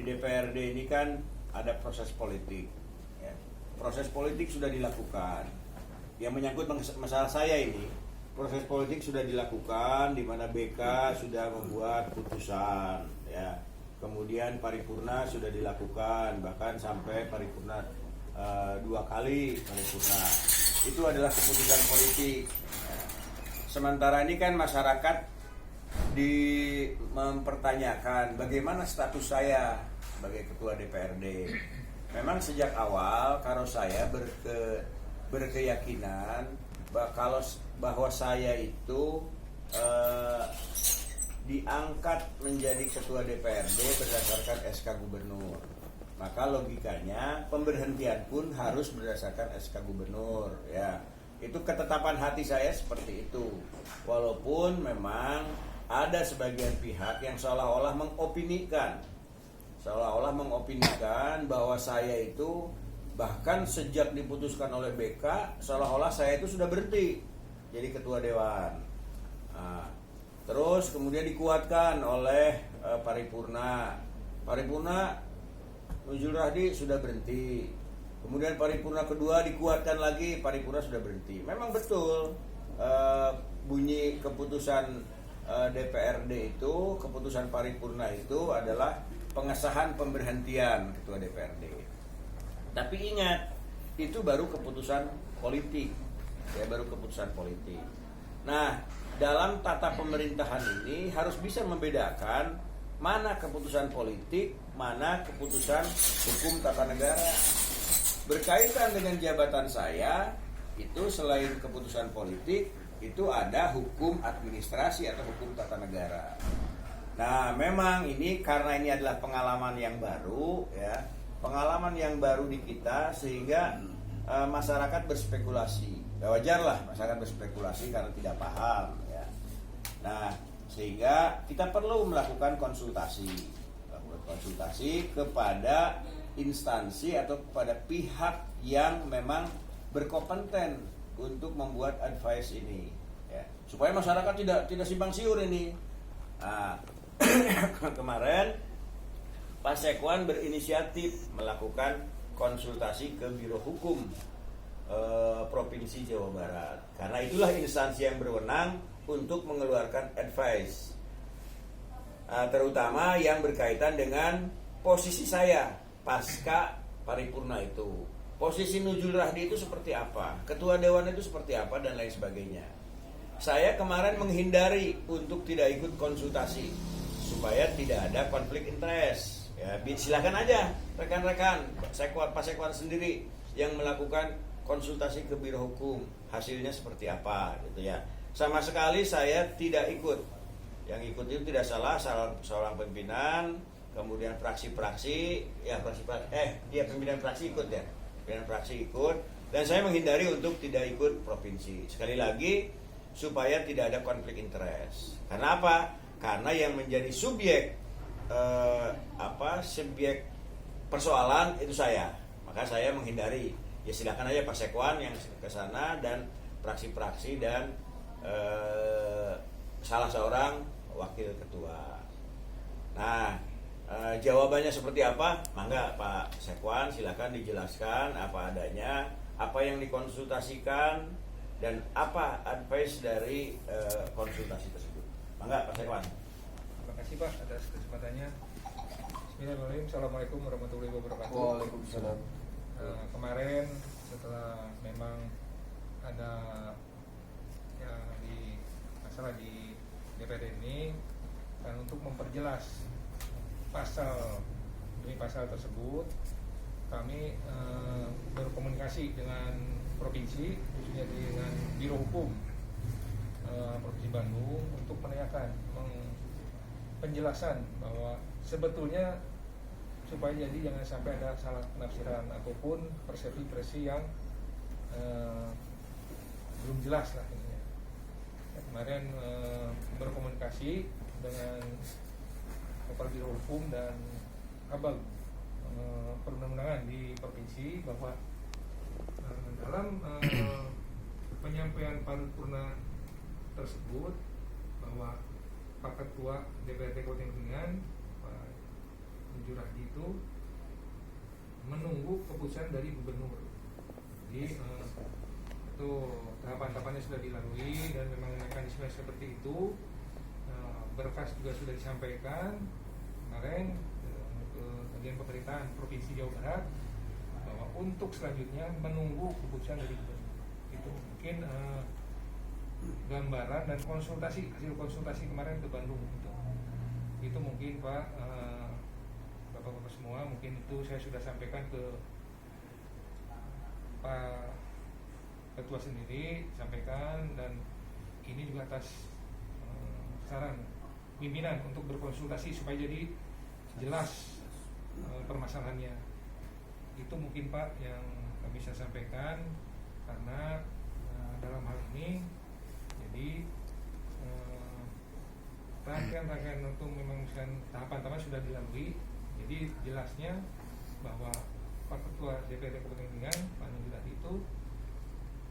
DPRD ini kan ada proses politik, ya. Proses politik sudah dilakukan. Yang menyangkut masalah saya ini, proses politik sudah dilakukan, di mana BK sudah membuat putusan, ya. Kemudian paripurna sudah dilakukan, bahkan sampai paripurna 2 kali paripurna. Itu adalah keputusan politik. Ya. Sementara ini kan masyarakat mempertanyakan bagaimana status saya sebagai ketua DPRD. Memang sejak awal kalau saya berkeyakinan bahwa saya itu diangkat menjadi ketua DPRD berdasarkan SK Gubernur. Maka logikanya pemberhentian pun harus berdasarkan SK Gubernur, ya. Itu ketetapan hati saya seperti itu. Walaupun memang ada sebagian pihak yang seolah-olah mengopinikan bahwa saya itu bahkan sejak diputuskan oleh BK seolah-olah saya itu sudah berhenti jadi ketua dewan. Nah, terus kemudian dikuatkan oleh paripurna Nujul Rahdi sudah berhenti. Kemudian paripurna kedua dikuatkan lagi, paripurna sudah berhenti. Memang betul bunyi keputusan DPRD itu, keputusan paripurna itu adalah pengesahan pemberhentian ketua DPRD. Tapi ingat, itu baru keputusan politik, ya, baru keputusan politik. Nah, dalam tata pemerintahan ini harus bisa membedakan mana keputusan politik, mana keputusan hukum tata negara. Berkaitan dengan jabatan saya, itu selain keputusan politik, itu ada hukum administrasi atau hukum tata negara. Nah, memang ini karena ini adalah pengalaman yang baru, ya, pengalaman yang baru di kita, sehingga masyarakat berspekulasi. Ya, wajarlah masyarakat berspekulasi karena tidak paham, ya. Nah, sehingga kita perlu melakukan konsultasi kepada instansi atau kepada pihak yang memang berkompeten untuk membuat advice ini, ya, supaya masyarakat tidak simpang siur ini. Nah, kemarin Pak Sekwan berinisiatif melakukan konsultasi ke Biro Hukum Provinsi Jawa Barat, karena itulah instansi yang berwenang untuk mengeluarkan advice, terutama yang berkaitan dengan posisi saya pasca paripurna itu. Posisi Nujul Rahdi itu seperti apa, ketua dewan itu seperti apa, dan lain sebagainya. Saya kemarin menghindari untuk tidak ikut konsultasi supaya tidak ada konflik interest. Ya, silakan aja rekan-rekan Pak Sekwan sendiri yang melakukan konsultasi ke Biro Hukum, hasilnya seperti apa, gitu ya. Sama sekali saya tidak ikut. Yang ikut itu tidak salah, seorang pimpinan, kemudian fraksi-fraksi, ya pimpinan fraksi ikut, ya. Pimpinan fraksi ikut, dan saya menghindari untuk tidak ikut provinsi. Sekali lagi, supaya tidak ada konflik interest. Karena apa? Karena yang menjadi subjek persoalan itu saya. Maka saya menghindari. Ya silakan aja Pak Sekwan yang ke sana dan fraksi-fraksi dan salah seorang wakil ketua. Nah, jawabannya seperti apa? Mangga Pak Sekwan, silakan dijelaskan apa adanya, apa yang dikonsultasikan, dan apa advice dari konsultasi tersebut. Mangga Pak Sekwan. Terima kasih Pak atas kesempatannya. Bismillahirrahmanirrahim. Assalamualaikum warahmatullahi wabarakatuh. Waalaikumsalam. Kemarin setelah memang ada masalah di DPRD ini, dan untuk memperjelas pasal demi pasal tersebut, kami berkomunikasi dengan provinsi, khususnya dengan Biro Hukum Provinsi Bandung, untuk menanyakan penjelasan bahwa sebetulnya supaya jadi jangan sampai ada salah penafsiran ataupun persepsi yang belum jelas lah ini. Kemarin berkomunikasi dengan Kepala Biro Hukum dan Kabag Perundang-undangan di provinsi bahwa dalam penyampaian paripurna tersebut bahwa Pak Ketua DPRD Kabupaten Kuningan, Pak Jurahdi itu menunggu keputusan dari gubernur. Jadi itu tahapan-tahapannya sudah dilalui dan memang mekanisme seperti itu. Berkas juga sudah disampaikan kemarin ke bagian pemerintahan Provinsi Jawa Barat bahwa untuk selanjutnya menunggu keputusan dari gubernur. Itu mungkin gambaran dan hasil konsultasi kemarin ke Bandung itu mungkin Pak, Bapak-Bapak semua, mungkin itu saya sudah sampaikan ke Pak Ketua sendiri, sampaikan, dan ini juga atas saran pimpinan untuk berkonsultasi supaya jadi jelas permasalahannya. Itu mungkin Pak yang kami bisa sampaikan, karena dalam hal ini jadi rangkaian untuk memenuhi tahapan-tahapan sudah dilalui. Jadi jelasnya bahwa Pak Ketua DPRD Kabupaten Kuningan, Pak Nurul itu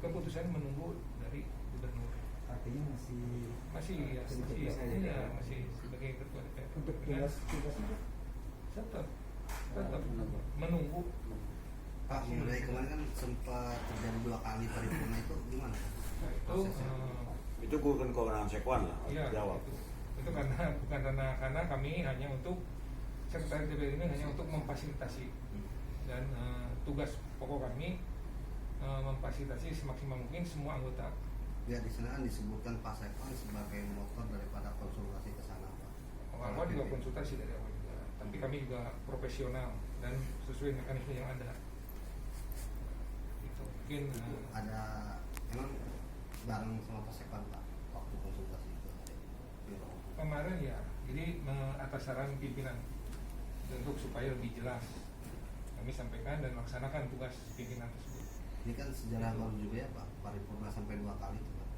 keputusan menunggu dari gubernur. Artinya masih sebagai Ketua DPRD. untuk tugasnya tetap menunggu. Pak, mulai kemarin kan sempat terjadi 2 kali paripurna, itu gimana? Nah, Itu bukan kewenangan Sekwan lah, iya, jawab. itu karena kami hanya untuk Sekretariat DPR ini hanya untuk memfasilitasi, dan tugas pokok kami memfasilitasi semaksimal mungkin semua anggota. Ya, di sana kan disebutkan Pak Sekwan sebagai motor daripada konsultasi ke sana, Pak. Awal juga konsultasi dari awal juga, tapi kami juga profesional dan sesuai mekanisme yang ada. Itu mungkin Ada emang bareng sama Pak Sekwan, Pak, waktu konsultasi itu biro. kemarin ya, jadi atas saran pimpinan untuk supaya lebih jelas kami sampaikan dan laksanakan tugas pimpinan tersebut. Ini kan sejarah baru juga ya, Pak, paripurna sampai 2 kali itu, Pak.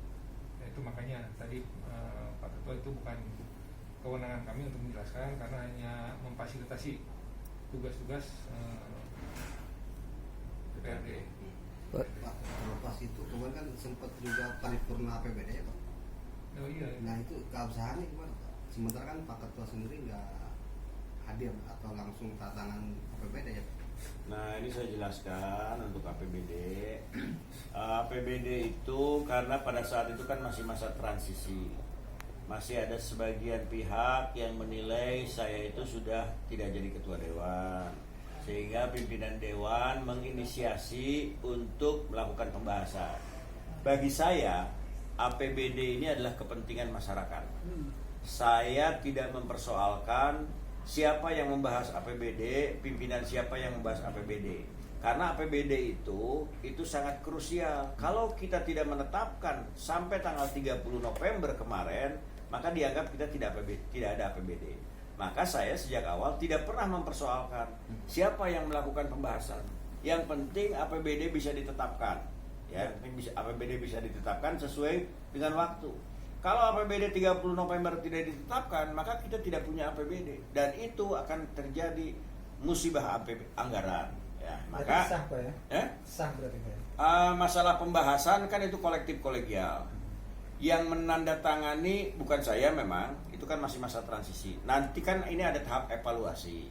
Nah, itu makanya tadi Pak Ketua itu bukan kewenangan kami untuk menjelaskan, karena hanya memfasilitasi tugas-tugas DPRD. Pak, terlepas itu kemarin kan sempat juga paripurna APBD ya, Pak. Oh iya. Nah, itu keabsahannya gimana, Pak? Sementara kan Pak Ketua sendiri nggak hadir atau langsung tangan APBD ya, Pak? Nah, ini saya jelaskan untuk APBD. APBD itu karena pada saat itu kan masih masa transisi. Masih ada sebagian pihak yang menilai saya itu sudah tidak jadi ketua dewan. Sehingga pimpinan dewan menginisiasi untuk melakukan pembahasan. Bagi saya, APBD ini adalah kepentingan masyarakat. Saya tidak mempersoalkan siapa yang membahas APBD, pimpinan siapa yang membahas APBD. Karena APBD itu sangat krusial. Kalau kita tidak menetapkan sampai tanggal 30 November kemarin, maka dianggap kita tidak ada APBD. Maka saya sejak awal tidak pernah mempersoalkan siapa yang melakukan pembahasan. Yang penting APBD bisa ditetapkan. Ya, APBD bisa ditetapkan sesuai dengan waktu. Kalau APBD 30 November tidak ditetapkan, maka kita tidak punya APBD, dan itu akan terjadi musibah anggaran. Ya, maka sah Pak ya? Sah berarti Pak. Masalah pembahasan kan itu kolektif kolegial. Yang menandatangani bukan saya, memang itu kan masih masa transisi. Nanti kan ini ada tahap evaluasi.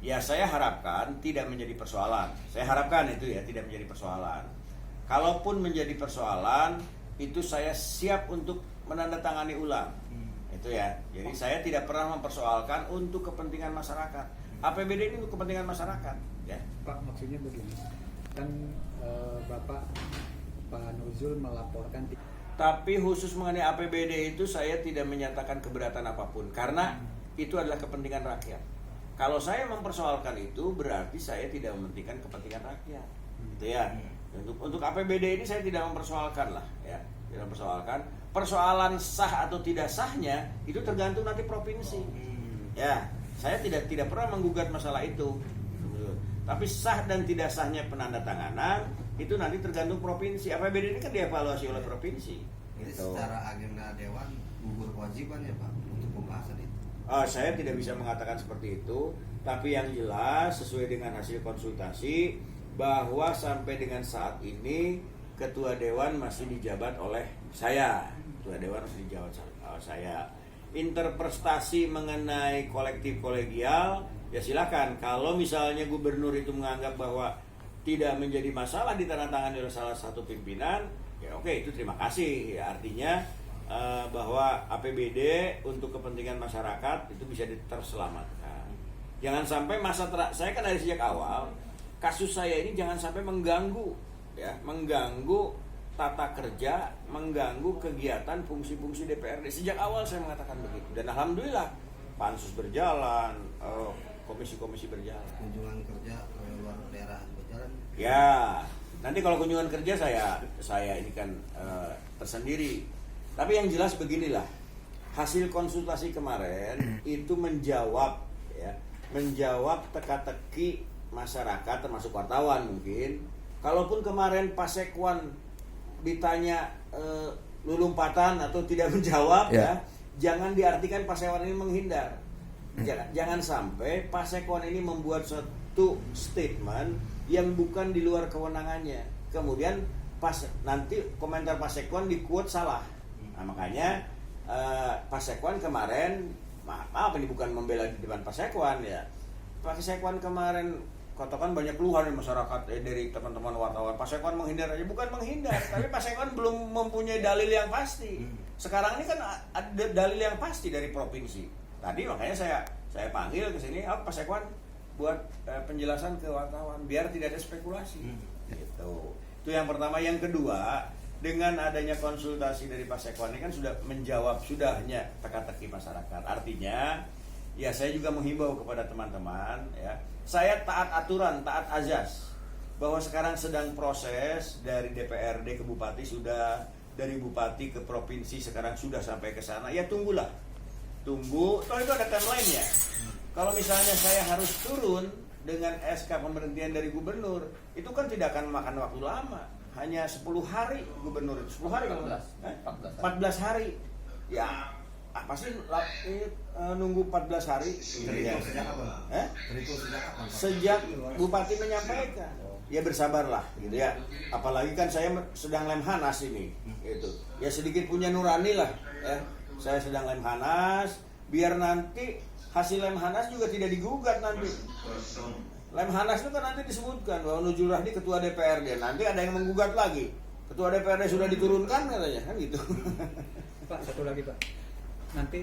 Ya saya harapkan tidak menjadi persoalan. Saya harapkan itu ya tidak menjadi persoalan. Kalaupun menjadi persoalan, itu saya siap untuk menandatangani ulang. Itu ya. Jadi saya tidak pernah mempersoalkan untuk kepentingan masyarakat. APBD ini untuk kepentingan masyarakat, ya. Pak, maksudnya begini. Kan Pak Nuzul melaporkan. Tapi khusus mengenai APBD itu saya tidak menyatakan keberatan apapun, karena itu adalah kepentingan rakyat. Kalau saya mempersoalkan itu berarti saya tidak mementingkan kepentingan rakyat. Gitu ya. Untuk APBD ini saya tidak mempersoalkan lah, ya. Tidak mempersoalkan. Persoalan sah atau tidak sahnya itu tergantung nanti provinsi. Ya, saya tidak pernah menggugat masalah itu. Tapi sah dan tidak sahnya penandatanganan itu nanti tergantung provinsi. APBD ini kan dievaluasi oleh provinsi. Ini Gitu. secara agenda dewan gugur kewajiban ya, Pak, untuk pembahasan itu. Saya tidak bisa mengatakan seperti itu, tapi yang jelas sesuai dengan hasil konsultasi bahwa sampai dengan saat ini ketua dewan masih dijabat oleh saya. Ketua dewan masih dijabat saya. interpretasi mengenai kolektif kolegial, ya silakan. Kalau misalnya gubernur itu menganggap bahwa tidak menjadi masalah ditandatangani oleh salah satu pimpinan, ya oke, itu terima kasih. Ya, artinya bahwa APBD untuk kepentingan masyarakat itu bisa terselamatkan. Jangan sampai saya kan dari sejak awal kasus saya ini jangan sampai mengganggu, ya, mengganggu tata kerja, mengganggu kegiatan fungsi-fungsi DPRD. Sejak awal saya mengatakan begitu, dan alhamdulillah pansus berjalan, komisi-komisi berjalan. Kunjungan kerja ke luar daerah berjalan. Ya, nanti kalau kunjungan kerja saya ini kan tersendiri. Tapi yang jelas beginilah, hasil konsultasi kemarin itu menjawab teka-teki masyarakat termasuk wartawan mungkin. Kalaupun kemarin Pak Sekwan ditanya lulumpatan atau tidak menjawab, ya jangan diartikan Pak Sekwan ini menghindar. Jangan sampai Pak Sekwan ini membuat suatu statement yang bukan di luar kewenangannya. Kemudian nanti komentar Pak Sekwan di-quote salah. Nah, makanya Pak Sekwan kemarin, maaf ini bukan membela di depan Pak Sekwan ya. Pak Sekwan kemarin katakan banyak keluhan dari masyarakat dari teman-teman wartawan. Pak Sekwan menghindar aja, bukan menghindar, tapi Pak Sekwan belum mempunyai dalil yang pasti. Sekarang ini kan ada dalil yang pasti dari provinsi. Tadi makanya saya panggil ke sini, Pak Sekwan buat penjelasan ke wartawan biar tidak ada spekulasi. Gitu. Itu yang pertama. Yang kedua, dengan adanya konsultasi dari Pak Sekwan ini kan sudah menjawab sudahnya teka-teki masyarakat. Artinya, ya saya juga menghimbau kepada teman-teman, ya, saya taat aturan, taat azas, bahwa sekarang sedang proses dari DPRD ke Bupati, sudah dari Bupati ke Provinsi, sekarang sudah sampai ke sana. Ya tunggulah, tunggu. Toh itu ada timeline-nya. Kalau misalnya saya harus turun dengan SK pemberhentian dari gubernur, itu kan tidak akan memakan waktu lama. Hanya 10 hari gubernur itu, 10 hari kan? 14 hari. Ya, pasti nunggu 14 hari. Sejak Bupati menyampaikan. Ya bersabarlah gitu ya. Apalagi kan saya sedang Lemhanas ini, gitu. Ya sedikit punya nurani lah, ya. Saya sedang Lemhanas, biar nanti hasil Lemhanas juga tidak digugat nanti. Lemhanas itu kan nanti disebutkan bahwa Nujul Rahdi ketua DPRD, nanti ada yang menggugat lagi. Ketua DPRD sudah diturunkan katanya, kan gitu. Pak, satu lagi Pak. Nanti